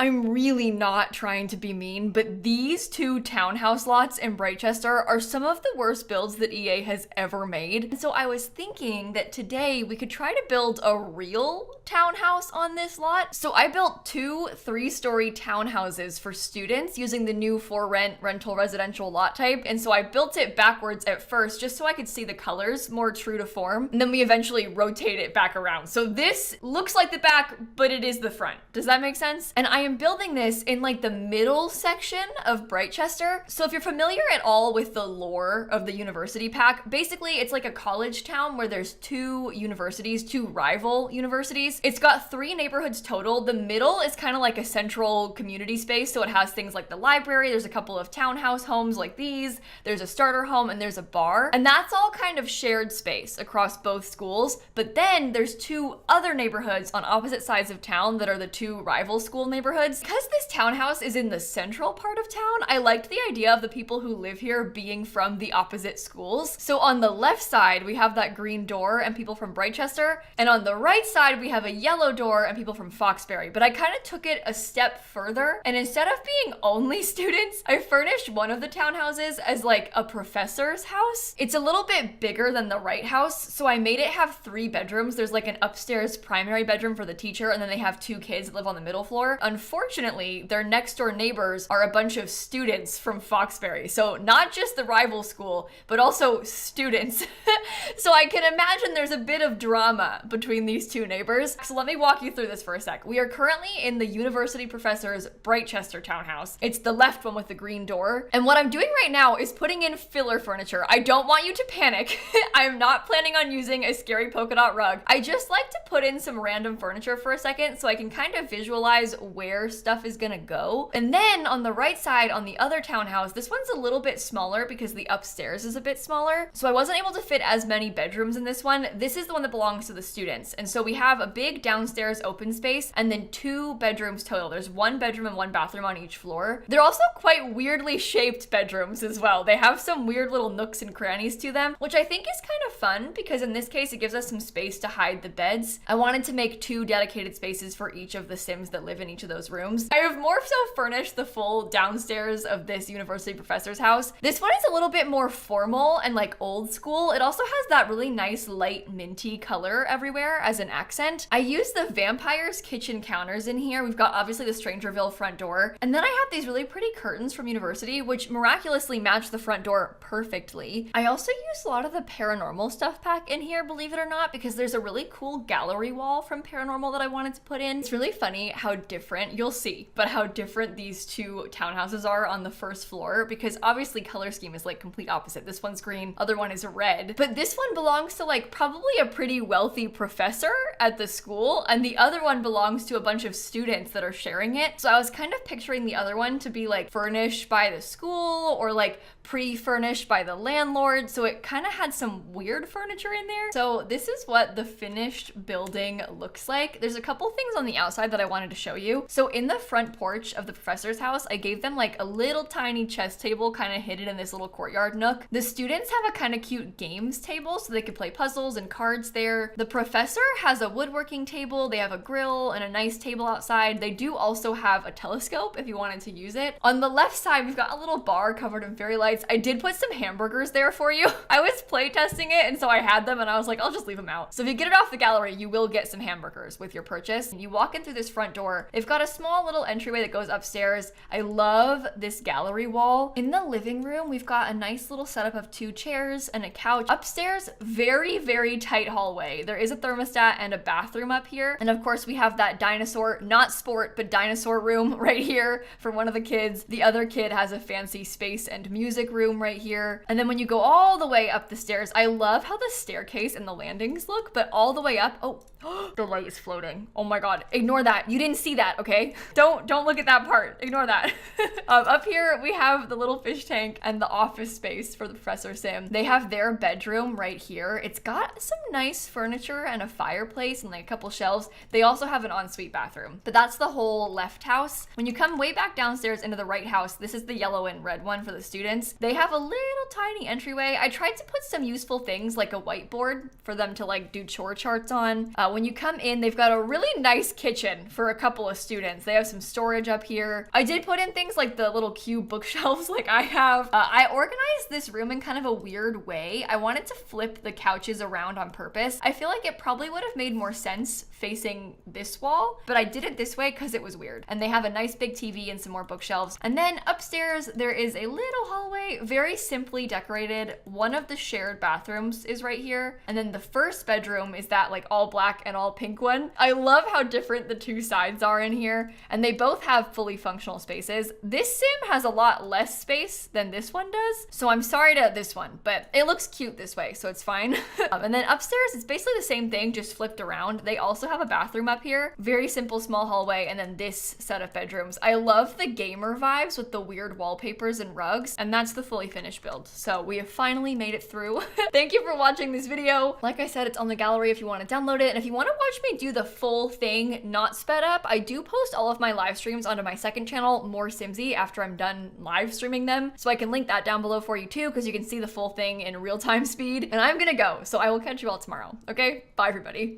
I'm really not trying to be mean, but these two townhouse lots in Brightchester are some of the worst builds that EA has ever made. And so I was thinking that today we could try to build a real townhouse on this lot. So I built two 3-story townhouses for students using the new for rent rental residential lot type. And so I built it backwards at first just so I could see the colors more true to form. And then we eventually rotate it back around. So this looks like the back, but it is the front. Does that make sense? And I am building this in like the middle section of Brightchester. So if you're familiar at all with the lore of the university pack, basically it's like a college town where there's two universities, two rival universities. It's got 3 neighborhoods total. The middle is kind of like a central community space. So it has things like the library. There's a couple of townhouse homes like these. There's a starter home and there's a bar. And that's all kind of shared space across both schools. But then there's 2 other neighborhoods on opposite sides of town that are the 2 rival school neighborhoods. Because this townhouse is in the central part of town, I liked the idea of the people who live here being from the opposite schools. So on the left side, we have that green door and people from Brightchester. And on the right side, we have a yellow door and people from Foxbury. But I kind of took it a step further. And instead of being only students, I furnished one of the townhouses as like a professor's house. It's a little bit bigger than the right house. So I made it have 3 bedrooms. There's like an upstairs primary bedroom for the teacher. And then they have 2 kids that live on the middle floor. Unfortunately, their next door neighbors are a bunch of students from Foxbury. So not just the rival school, but also students. So I can imagine there's a bit of drama between these 2 neighbors. So let me walk you through this for a sec. We are currently in the university professor's Brightchester townhouse. It's the left one with the green door. And what I'm doing right now is putting in filler furniture. I don't want you to panic. I'm not planning on using a scary polka dot rug. I just like to put in some random furniture for a second so I can kind of visualize where stuff is gonna go. And then on the right side, on the other townhouse, this one's a little bit smaller because the upstairs is a bit smaller. So I wasn't able to fit as many bedrooms in this one. This is the one that belongs to the students. And so we have a big downstairs open space and then 2 bedrooms total. There's 1 bedroom and 1 bathroom on each floor. They're also quite weirdly shaped bedrooms as well. They have some weird little nooks and crannies to them, which I think is kind of fun because in this case, it gives us some space to hide the beds. I wanted to make 2 dedicated spaces for each of the Sims that live in each of those rooms. I have more so furnished the full downstairs of this university professor's house. This one is a little bit more formal and like old school. It also has that really nice light minty color everywhere as an accent. I used the vampire's kitchen counters in here. We've got obviously the Strangerville front door. And then I have these really pretty curtains from university, which miraculously match the front door perfectly. I also used a lot of the paranormal stuff pack in here, believe it or not, because there's a really cool gallery wall from paranormal that I wanted to put in. It's really funny how different, you'll see, but how different these 2 townhouses are on the first floor, because obviously color scheme is like complete opposite. This one's green, other one is red, but this one belongs to like probably a pretty wealthy professor at the school, and the other one belongs to a bunch of students that are sharing it. So I was kind of picturing the other one to be like furnished by the school or like pre-furnished by the landlord, so it kind of had some weird furniture in there. So this is what the finished building looks like. There's a couple things on the outside that I wanted to show you. So in the front porch of the professor's house, I gave them like a little tiny chess table kind of hidden in this little courtyard nook. The students have a kind of cute games table so they could play puzzles and cards there. The professor has a woodworking table. They have a grill and a nice table outside. They do also have a telescope if you wanted to use it. On the left side, we've got a little bar covered in fairy lights. I did put some hamburgers there for you. I was playtesting it and so I had them and I was like, I'll just leave them out. So if you get it off the gallery, you will get some hamburgers with your purchase. You walk in through this front door. They've got a small little entryway that goes upstairs. I love this gallery wall. In the living room, we've got a nice little setup of 2 chairs and a couch. Upstairs, very, very tight hallway. There is a thermostat and a bathroom up here. And of course, we have that dinosaur, not sport, but dinosaur room right here for one of the kids. The other kid has a fancy space and music room right here. And then when you go all the way up the stairs, I love how the staircase and the landings look, but all the way up, oh, the light is floating. Oh my God, ignore that. You didn't see that, okay? Don't look at that part. Ignore that. Up here, we have the little fish tank and the office space for the Professor Sim. They have their bedroom right here. It's got some nice furniture and a fireplace and like a couple shelves. They also have an ensuite bathroom, but that's the whole left house. When you come way back downstairs into the right house, this is the yellow and red one for the students. They have a little tiny entryway. I tried to put some useful things like a whiteboard for them to like do chore charts on. When you come in, they've got a really nice kitchen for a couple of students. They have some storage up here. I did put in things like the little cube bookshelves like I have. I organized this room in kind of a weird way. I wanted to flip the couches around on purpose. I feel like it probably would have made more sense facing this wall, but I did it this way because it was weird. And they have a nice big TV and some more bookshelves. And then upstairs, there is a little hallway, very simply decorated. One of the shared bathrooms is right here. And then the first bedroom is that like all black and all pink one. I love how different the two sides are in here. And they both have fully functional spaces. This sim has a lot less space than this one does. So I'm sorry to this one, but it looks cute this way, so it's fine. And then upstairs, it's basically the same thing, just flipped around. They also have a bathroom up here. Very simple small hallway, and then this set of bedrooms. I love the gamer vibes with the weird wallpapers and rugs, and that's the fully finished build. So we have finally made it through. Thank you for watching this video. Like I said, it's on the gallery if you want to download it, and if you want to watch me do the full thing, not sped up, I do post all of my live streams onto my second channel, More Simsie, after I'm done live streaming them. So I can link that down below for you too, because you can see the full thing in real-time speed. And I'm gonna go, so I will catch you all tomorrow. Okay? Bye, everybody.